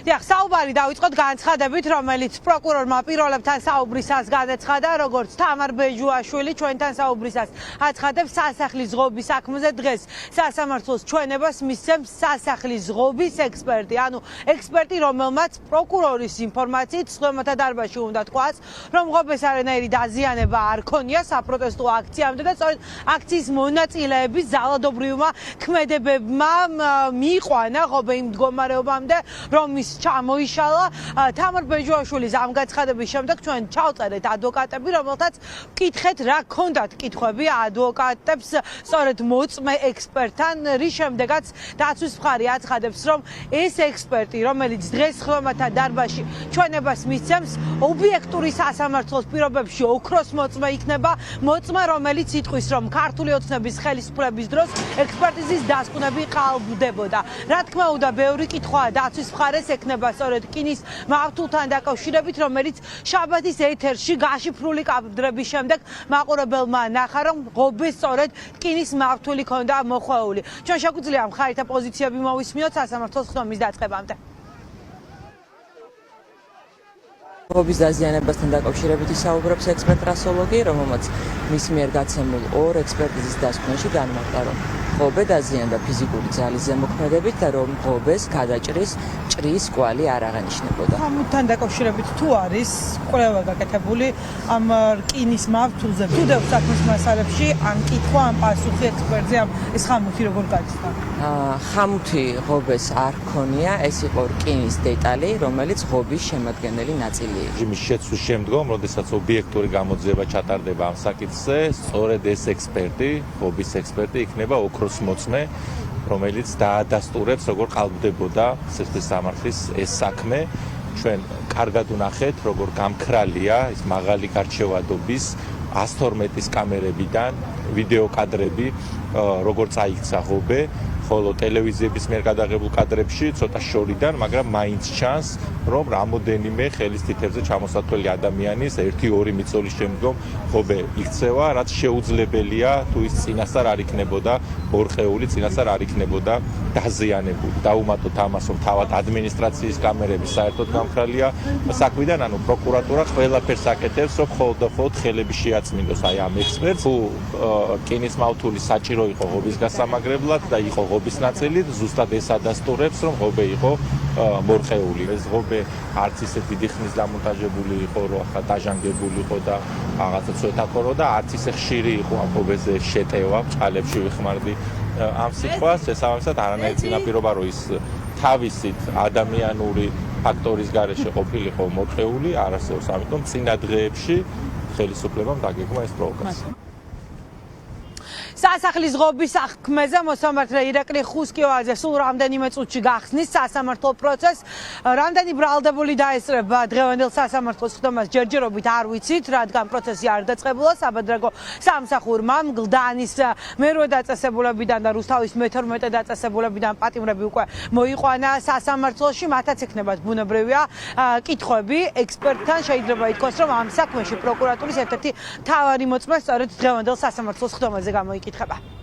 დიახ, საუბარი დავიწყოთ განცხადებით, რომელიც პროკურორმა პიროლებთან საუბრისას განაცხადა, როგორც თამარ ბეჟუაშვილი ჩვენთან საუბრისას აცხადებს სასახლის ღობის საქმეზე დღეს სასამართლოს ჩვენებას მისცემს სასახლის ღობის ექსპერტი, ანუ ექსპერტი, რომელმაც პროკურორის ინფორმაციით სხდომათა დარბაზში უნდა თქვას, რომ ღობეს არანაირი დაზიანება არ ქონია საპროტესტო აქციამდე და სწორედ აქციის მონაწილეების ძალადობრივმა ქმედებებმა მიიყვანა ღობე იმ მდგომარეობამდე, რომ ის ჩამოიშალა. თამარ ბეჟუაშვილის ამ განცხადების შემდეგ ჩვენ ჩავწერეთ ადვოკატები, რომელთაც ვკითხეთ რა ქონდათ კითხვები ადვოკატებს სწორედ მოწმე ექსპერტთან, რის შემდეგაც დაცვის მხარი აცხადებს, რომ ეს ექსპერტი, რომელიც დღეს სხდომათა დარბაზში ჩვენებას მისცემს, ობიექტური სასამართლოს პირობებში ოქროს მოწმე იქნება, მოწმე, რომელიც იტყვის, რომ ქართული ოცნების ხელისუფლების დროს ექსპერტიზის დასკვნები ყალბდებოდა. რა თქმა უნდა, ბევრი კითხვაა დაცვის მხარეს ექნება სწორედ რკინის მავთულთან დაკავშირებით, რომელიც შაბათის ეთერში გაშიფრული კადრების შემდეგ მაყურებელმა ნახა, რომ ღობეს სწორედ რკინის მავთული ჰქონდა მოხვეული. ჩვენ შეგვიძლია მხარეთა პოზიციები მოვისმინოთ სასამართლოს სხდომის დაწყებამდე. ღობის დაზიანებასთან დაკავშირებით ისაუბრებს ექსპერტ რასოლოგი, რომელმაც მის მიერ გაცემულ ორ ექსპერტიზის დასკვნაში განმარტა, რომ ღობე დაზიანდა ფიზიკური ძალის ზემოქმედებით და რომ ღობეს გადაჭრის ჭრის კვალი არ აღენიშნებოდა. ამთან დაკავშირებით თუ არის კვლევა გაკეთებული ამ რკინის მავთულზე, თუ დევს საქმის მასალებში ამ კითხვა, ამ პასუხი ექსპერტზე, ეს ხამუთი როგორ გაჩნდა? ხამუთი ღობეს არ ჰქონია, ეს იყო რკინის დეტალი, რომელიც ღობის შემადგენელი ნაწილი. რეჟიმის შეცვლის შემდგომ, როდესაც ობიექტური გამოძიება ჩატარდება ამ საკითხზე, სწორედ ეს ექსპერტი, ღობის ექსპერტი იქნება ოქროს მოწმე, რომელიც დაადასტურებს, როგორ ყალბდებოდა სისხლის სამართლის ეს საქმე. ჩვენ კარგად ვნახეთ, როგორ გამქრალია ის მაღალი გარჩევადობის 112-ის კამერებიდან ვიდეო კადრები, როგორ წაიქცა ღობე, ხოლო ტელევიზიების მიერ გადაღებულ კადრებში ცოტა შორიდან, მაგრამ მაინც ჩანს, რომ რამოდენიმე ხელის თითებზე ჩამოსათვლელი ადამიანის 1-2 მიწოლის შემდგომ ღობე იქცევა, რაც შეუძლებელია თუ ის წინასწარ არ იქნებოდა ორხეული, წინასწარ არ იქნებოდა დაზიანებული. დაუმატოთ ამას, რომ თავად ადმინისტრაციის კამერები საერთოდ გამქრალია საქმიდან, ანუ პროკურატურა ყველაფერს აკეთებს, რომ მხოლოდ ხელები შეაწმინდოს აი ამ ექსპერტს. თუ რკინის მავთული საჭირო იყო ღობის გასამაგრებლად და იყო ღობის ნაწილი, ზუსტად ეს ადასტურებს, რომ ღობე იყო მორყეული. ეს ღობე არც ისე დიდი ხნის დამონტაჟებული იყო, რომ ახლა დაჟანგებული იყო და რაღაცა ცოტა და არც ისე ხშირი იყო ამ ღობეზე შეტევა, წყალებში ვიხმარდი ამ სიტყვას, შესაბამისად არანაირი წინაპირობა, რომ ის თავისით ადამიანური ფაქტორის გარეშე ყოფილიყო მორყეული, არ არსებობს, ამიტომ წინა დღეებში ხელისუფლებამ დაგეგმა ეს პროვოკაცია. სასახლის ღობის საქმეზე მოსამართლე ირაკლი ხუსკიოაძე სულ რამდენიმე წუთში გახსნის სასამართლო პროცესს. რამდენი ბრალდებული დაესწრება დღევანდელ სასამართლოს სხდომას ჯერჯერობით არ ვიცით, რადგან პროცესი არ დაწყებულა. საბადრაგო სამსახურმა მგლდანის მერვე დაწესებულებიდან და რუსთავის მე-12 დაწესებულებიდან პატიმრები უკვე მოიყვანა სასამართლოში. მათაც ექნებათ ბუნებრივია კითხვები ექსპერტთან. შეიძლება ითქვას, რომ ამ საქმეში პროკურატურის ერთ-ერთი მთავარი მოწმე სწორედ დღევანდელ სასამართლოს სხდომაზე გამოიკითხება.